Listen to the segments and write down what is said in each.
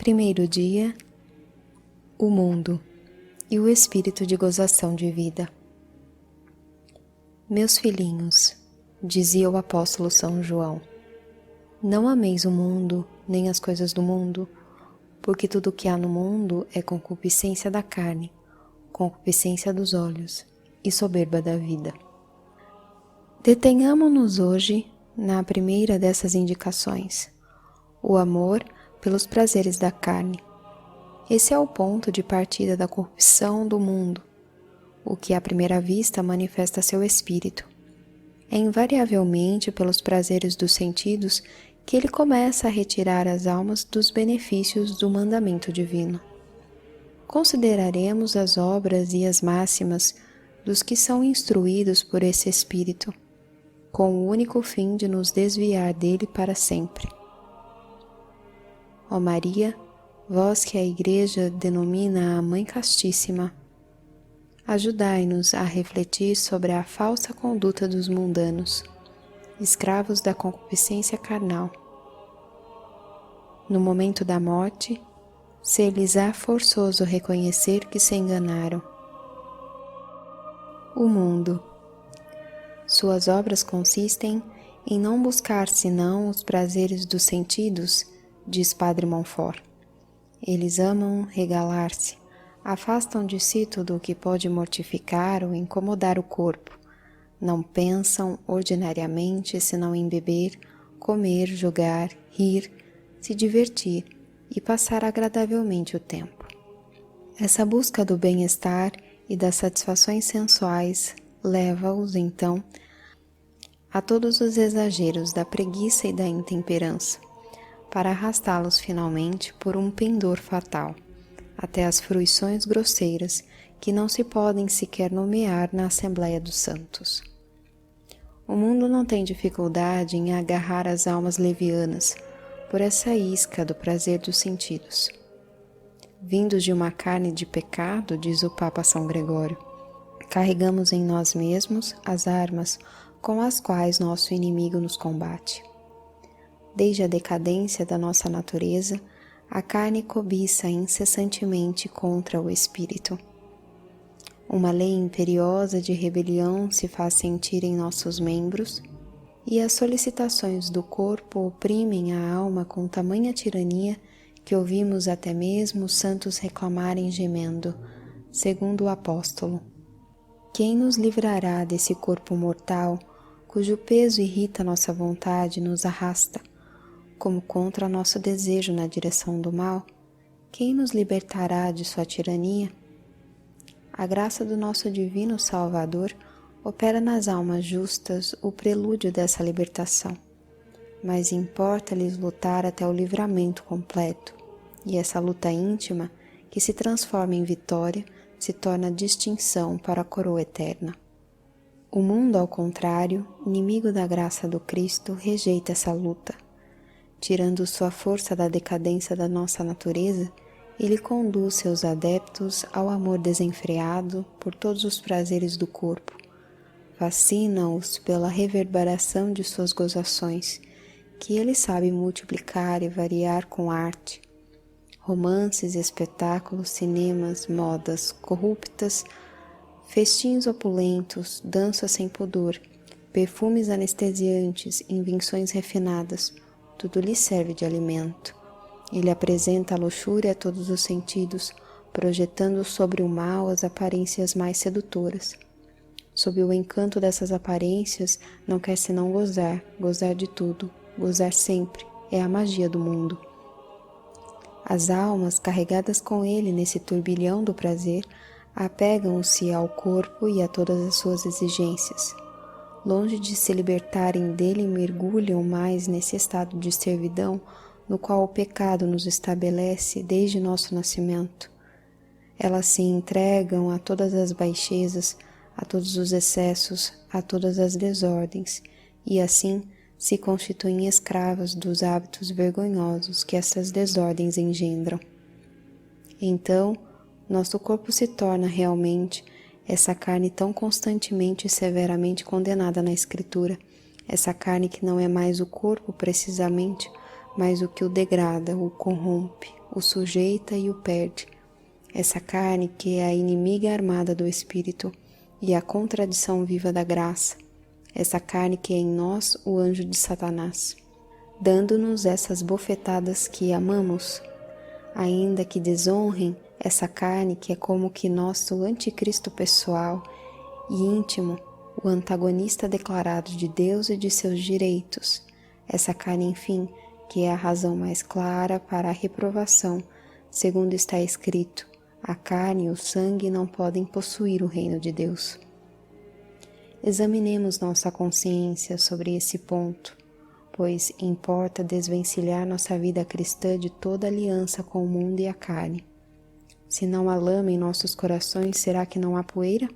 Primeiro dia, o mundo e o espírito de gozação de vida. Meus filhinhos, dizia o apóstolo São João, não ameis o mundo, nem as coisas do mundo, porque tudo o que há no mundo é concupiscência da carne, concupiscência dos olhos e soberba da vida. Detenhamo-nos hoje na primeira dessas indicações, o amor pelos prazeres da carne. Esse é o ponto de partida da corrupção do mundo, o que à primeira vista manifesta seu espírito. É invariavelmente pelos prazeres dos sentidos que ele começa a retirar as almas dos benefícios do mandamento divino. Consideraremos as obras e as máximas dos que são instruídos por esse espírito, com o único fim de nos desviar dele para sempre. Ó Maria, vós que a Igreja denomina a Mãe Castíssima, ajudai-nos a refletir sobre a falsa conduta dos mundanos, escravos da concupiscência carnal. No momento da morte, ser-lhes-á forçoso reconhecer que se enganaram. O mundo. Suas obras consistem em não buscar senão os prazeres dos sentidos, diz Padre Montfort. Eles amam regalar-se, afastam de si tudo o que pode mortificar ou incomodar o corpo. Não pensam ordinariamente senão em beber, comer, jogar, rir, se divertir e passar agradavelmente o tempo. Essa busca do bem-estar e das satisfações sensuais leva-os, então, a todos os exageros da preguiça e da intemperança, para arrastá-los finalmente por um pendor fatal, até as fruições grosseiras que não se podem sequer nomear na Assembleia dos Santos. O mundo não tem dificuldade em agarrar as almas levianas por essa isca do prazer dos sentidos. Vindos de uma carne de pecado, diz o Papa São Gregório, carregamos em nós mesmos as armas com as quais nosso inimigo nos combate. Desde a decadência da nossa natureza, a carne cobiça incessantemente contra o espírito. Uma lei imperiosa de rebelião se faz sentir em nossos membros, e as solicitações do corpo oprimem a alma com tamanha tirania que ouvimos até mesmo os santos reclamarem gemendo, segundo o apóstolo. Quem nos livrará desse corpo mortal, cujo peso irrita nossa vontade e nos arrasta, como contra nosso desejo na direção do mal? Quem nos libertará de sua tirania? A graça do nosso divino Salvador opera nas almas justas o prelúdio dessa libertação, mas importa-lhes lutar até o livramento completo, e essa luta íntima, que se transforma em vitória, se torna distinção para a coroa eterna. O mundo, ao contrário, inimigo da graça do Cristo, rejeita essa luta. Tirando sua força da decadência da nossa natureza, ele conduz seus adeptos ao amor desenfreado por todos os prazeres do corpo. Fascina-os pela reverberação de suas gozações, que ele sabe multiplicar e variar com arte. Romances, espetáculos, cinemas, modas corruptas, festins opulentos, danças sem pudor, perfumes anestesiantes, invenções refinadas, tudo lhe serve de alimento. Ele apresenta a luxúria a todos os sentidos, projetando sobre o mal as aparências mais sedutoras. Sob o encanto dessas aparências, não quer senão gozar, gozar de tudo, gozar sempre, é a magia do mundo. As almas, carregadas com ele nesse turbilhão do prazer, apegam-se ao corpo e a todas as suas exigências. Longe de se libertarem dele, mergulham mais nesse estado de servidão no qual o pecado nos estabelece desde nosso nascimento. Elas se entregam a todas as baixezas, a todos os excessos, a todas as desordens, e assim se constituem escravas dos hábitos vergonhosos que essas desordens engendram. Então, nosso corpo se torna realmente essa carne tão constantemente e severamente condenada na Escritura, essa carne que não é mais o corpo precisamente, mas o que o degrada, o corrompe, o sujeita e o perde. Essa carne que é a inimiga armada do Espírito e a contradição viva da graça. Essa carne que é em nós o anjo de Satanás, dando-nos essas bofetadas que amamos, ainda que desonrem essa carne que é como que nosso anticristo pessoal e íntimo, o antagonista declarado de Deus e de seus direitos. Essa carne, enfim, que é a razão mais clara para a reprovação, segundo está escrito, a carne e o sangue não podem possuir o reino de Deus. Examinemos nossa consciência sobre esse ponto, pois importa desvencilhar nossa vida cristã de toda aliança com o mundo e a carne. Se não há lama em nossos corações, será que não há poeira?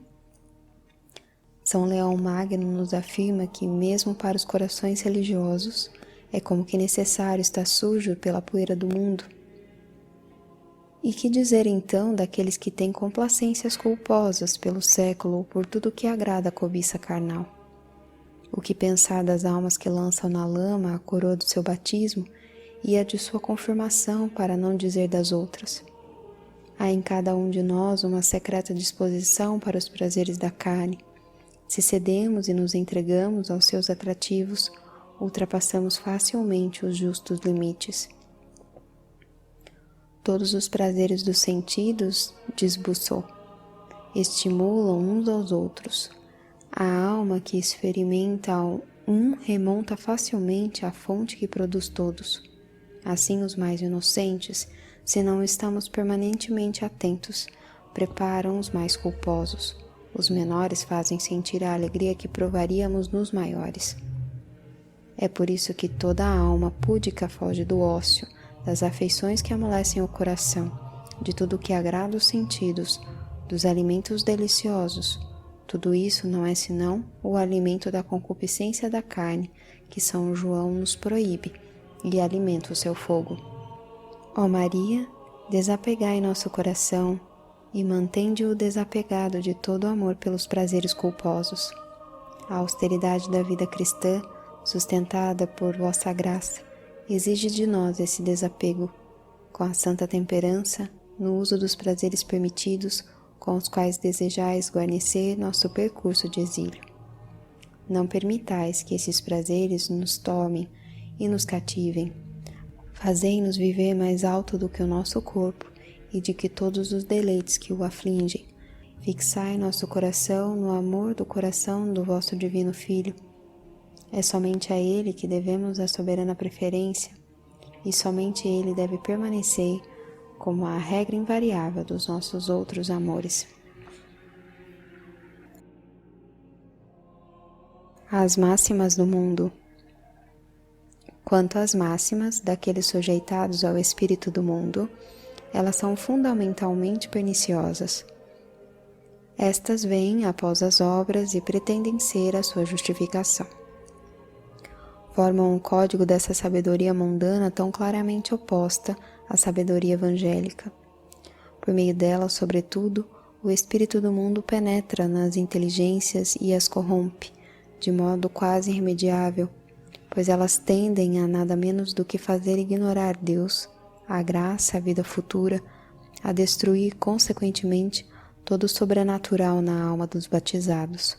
São Leão Magno nos afirma que, mesmo para os corações religiosos, é como que necessário estar sujo pela poeira do mundo. E que dizer então daqueles que têm complacências culposas pelo século por tudo que agrada a cobiça carnal? O que pensar das almas que lançam na lama a coroa do seu batismo e a de sua confirmação, para não dizer das outras? Há em cada um de nós uma secreta disposição para os prazeres da carne. Se cedemos e nos entregamos aos seus atrativos, ultrapassamos facilmente os justos limites. Todos os prazeres dos sentidos, diz Bossuet, estimulam uns aos outros. A alma que experimenta um remonta facilmente à fonte que produz todos. Assim, os mais inocentes, se não estamos permanentemente atentos, preparam os mais culposos. Os menores fazem sentir a alegria que provaríamos nos maiores. É por isso que toda a alma púdica foge do ócio, das afeições que amolecem o coração, de tudo que agrada os sentidos, dos alimentos deliciosos. Tudo isso não é senão o alimento da concupiscência da carne, que São João nos proíbe, e alimenta o seu fogo. Ó Maria, desapegai nosso coração e mantende-o desapegado de todo amor pelos prazeres culposos. A austeridade da vida cristã, sustentada por vossa graça, exige de nós esse desapego, com a santa temperança, no uso dos prazeres permitidos, com os quais desejais guarnecer nosso percurso de exílio. Não permitais que esses prazeres nos tomem e nos cativem. Fazei-nos viver mais alto do que o nosso corpo e de que todos os deleites que o afligem. Fixai nosso coração no amor do coração do vosso divino Filho. É somente a Ele que devemos a soberana preferência, e somente Ele deve permanecer como a regra invariável dos nossos outros amores. As máximas do mundo. Quanto às máximas daqueles sujeitados ao espírito do mundo, elas são fundamentalmente perniciosas. Estas vêm após as obras e pretendem ser a sua justificação. Formam um código dessa sabedoria mundana tão claramente oposta à sabedoria evangélica. Por meio dela, sobretudo, o espírito do mundo penetra nas inteligências e as corrompe, de modo quase irremediável, pois elas tendem a nada menos do que fazer ignorar Deus, a graça, a vida futura, a destruir, consequentemente, todo o sobrenatural na alma dos batizados.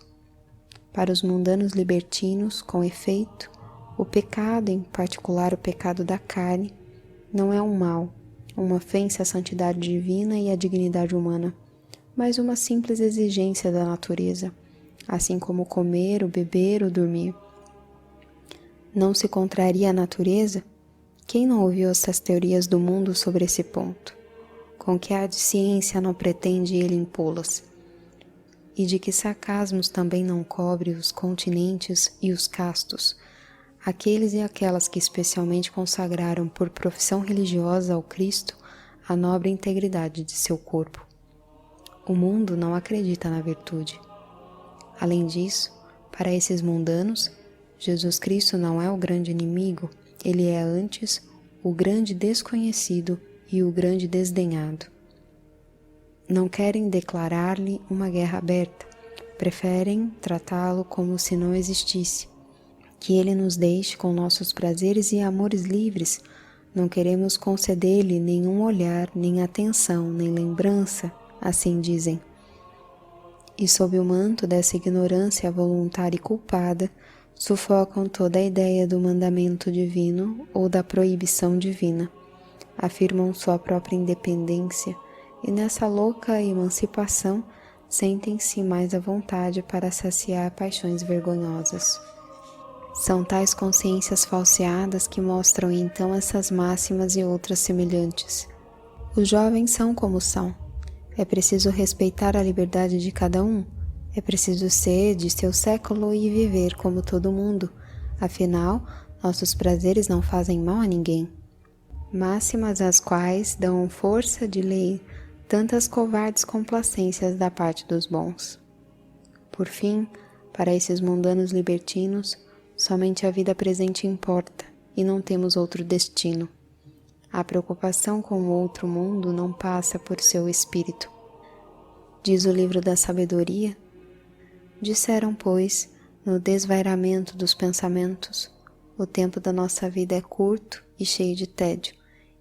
Para os mundanos libertinos, com efeito, o pecado, em particular o pecado da carne, não é um mal, uma ofensa à santidade divina e à dignidade humana, mas uma simples exigência da natureza, assim como o comer, o beber, o dormir. Não se contraria a natureza? Quem não ouviu essas teorias do mundo sobre esse ponto? Com que a ciência não pretende ele impô-las? E de que sarcasmos também não cobre os continentes e os castos, aqueles e aquelas que especialmente consagraram por profissão religiosa ao Cristo a nobre integridade de seu corpo. O mundo não acredita na virtude. Além disso, para esses mundanos, Jesus Cristo não é o grande inimigo, ele é antes o grande desconhecido e o grande desdenhado. Não querem declarar-lhe uma guerra aberta, preferem tratá-lo como se não existisse. Que ele nos deixe com nossos prazeres e amores livres, Não queremos conceder-lhe nenhum olhar, nem atenção, nem lembrança, assim dizem. E sob o manto dessa ignorância voluntária e culpada, sufocam toda a ideia do mandamento divino ou da proibição divina. Afirmam sua própria independência e nessa louca emancipação sentem-se mais à vontade para saciar paixões vergonhosas. São tais consciências falseadas que mostram então essas máximas e outras semelhantes. Os jovens são como são. É preciso respeitar a liberdade de cada um. É preciso ser de seu século e viver como todo mundo. Afinal, nossos prazeres não fazem mal a ninguém. Máximas às quais dão força de lei tantas covardes complacências da parte dos bons. Por fim, para esses mundanos libertinos, somente a vida presente importa e não temos outro destino. A preocupação com o outro mundo não passa por seu espírito. Diz o livro da sabedoria: disseram, pois, no desvairamento dos pensamentos, o tempo da nossa vida é curto e cheio de tédio,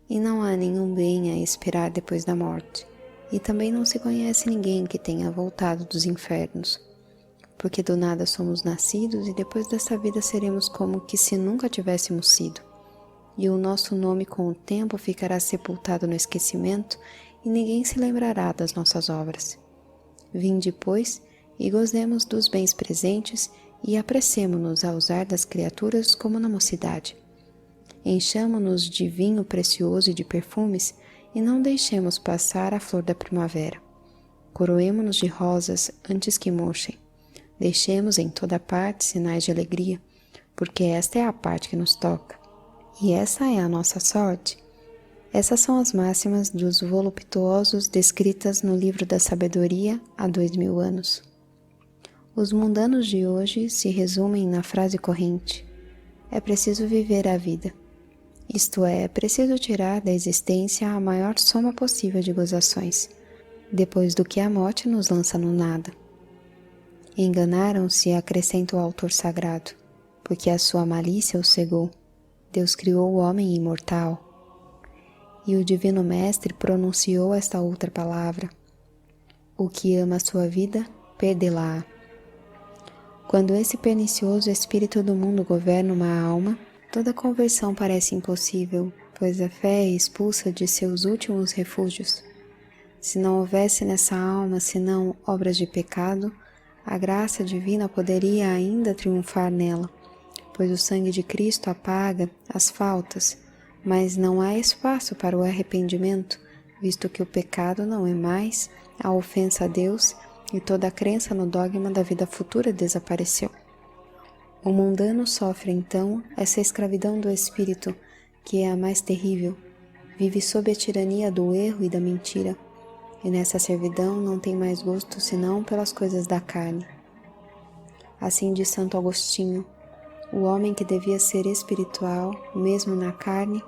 e não há nenhum bem a esperar depois da morte, e também não se conhece ninguém que tenha voltado dos infernos, porque do nada somos nascidos e depois dessa vida seremos como que se nunca tivéssemos sido, e o nosso nome com o tempo ficará sepultado no esquecimento e ninguém se lembrará das nossas obras. Vinde, pois, e gozemos dos bens presentes e apressemo-nos a usar das criaturas como na mocidade. Enchamo-nos de vinho precioso e de perfumes e não deixemos passar a flor da primavera. Coroemo-nos de rosas antes que murchem. Deixemos em toda parte sinais de alegria, porque esta é a parte que nos toca. E essa é a nossa sorte. Essas são as máximas dos voluptuosos descritas no livro da sabedoria há 2000 anos. Os mundanos de hoje se resumem na frase corrente: é preciso viver a vida. Isto é preciso tirar da existência a maior soma possível de gozações, depois do que a morte nos lança no nada. Enganaram-se, acrescenta o autor sagrado, porque a sua malícia o cegou. Deus criou o homem imortal. E o Divino Mestre pronunciou esta outra palavra: o que ama a sua vida, perdê-la-á. Quando esse pernicioso espírito do mundo governa uma alma, toda conversão parece impossível, pois a fé é expulsa de seus últimos refúgios. Se não houvesse nessa alma senão obras de pecado, a graça divina poderia ainda triunfar nela, pois o sangue de Cristo apaga as faltas, mas não há espaço para o arrependimento, visto que o pecado não é mais a ofensa a Deus e toda a crença no dogma da vida futura desapareceu. O mundano sofre então essa escravidão do espírito, que é a mais terrível, vive sob a tirania do erro e da mentira, e nessa servidão não tem mais gosto senão pelas coisas da carne. Assim diz Santo Agostinho: o homem que devia ser espiritual, mesmo na carne,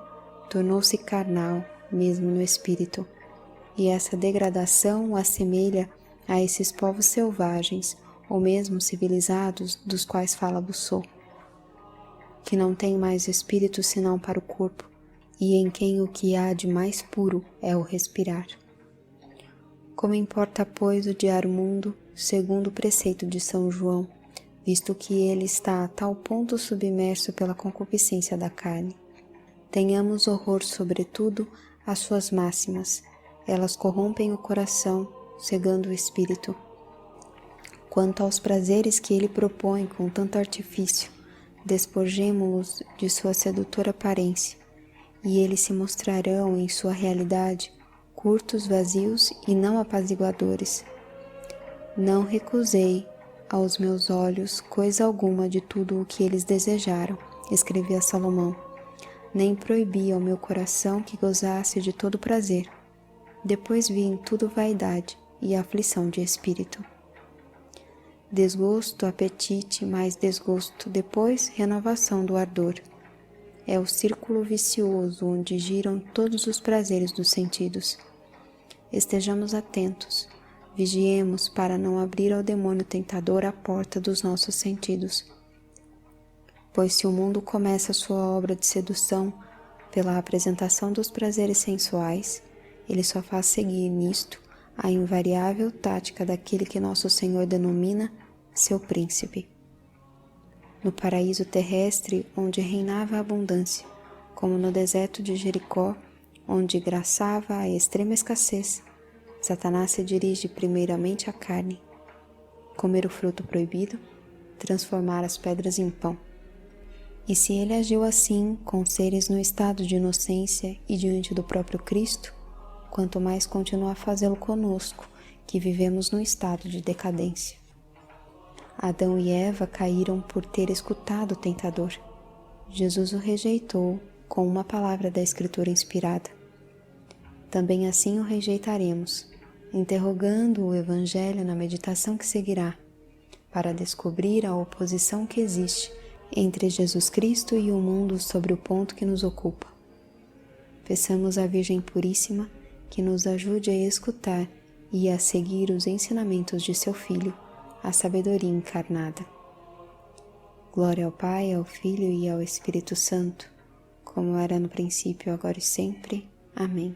tornou-se carnal, mesmo no espírito. E essa degradação o assemelha a esses povos selvagens, ou mesmo civilizados, dos quais fala Bossuet, que não têm mais espírito senão para o corpo, e em quem o que há de mais puro é o respirar. Como importa, pois, odiar o mundo, segundo o preceito de São João, visto que ele está a tal ponto submerso pela concupiscência da carne. Tenhamos horror, sobretudo, às suas máximas. Elas corrompem o coração, cegando o espírito. Quanto aos prazeres que ele propõe com tanto artifício, despojemo-los de sua sedutora aparência, e eles se mostrarão em sua realidade curtos, vazios e não apaziguadores. Não recusei aos meus olhos coisa alguma de tudo o que eles desejaram, escrevia Salomão, nem proibi ao meu coração que gozasse de todo prazer. Depois vi em tudo vaidade e aflição de espírito. Desgosto, apetite, mais desgosto, depois renovação do ardor. É o círculo vicioso onde giram todos os prazeres dos sentidos. Estejamos atentos, vigiemos para não abrir ao demônio tentador a porta dos nossos sentidos. Pois se o mundo começa sua obra de sedução, pela apresentação dos prazeres sensuais, ele só faz seguir nisto a invariável tática daquele que nosso Senhor denomina seu príncipe. No paraíso terrestre, onde reinava a abundância, como no deserto de Jericó, onde graçava a extrema escassez, Satanás se dirige primeiramente à carne, comer o fruto proibido, transformar as pedras em pão. E se ele agiu assim com seres no estado de inocência e diante do próprio Cristo, quanto mais continua a fazê-lo conosco, que vivemos no estado de decadência. Adão e Eva caíram por ter escutado o tentador. Jesus o rejeitou com uma palavra da Escritura inspirada. Também assim o rejeitaremos, interrogando o Evangelho na meditação que seguirá, para descobrir a oposição que existe entre Jesus Cristo e o mundo sobre o ponto que nos ocupa. Peçamos à Virgem Puríssima que nos ajude a escutar e a seguir os ensinamentos de seu Filho, a sabedoria encarnada. Glória ao Pai, ao Filho e ao Espírito Santo, como era no princípio, agora e sempre. Amém.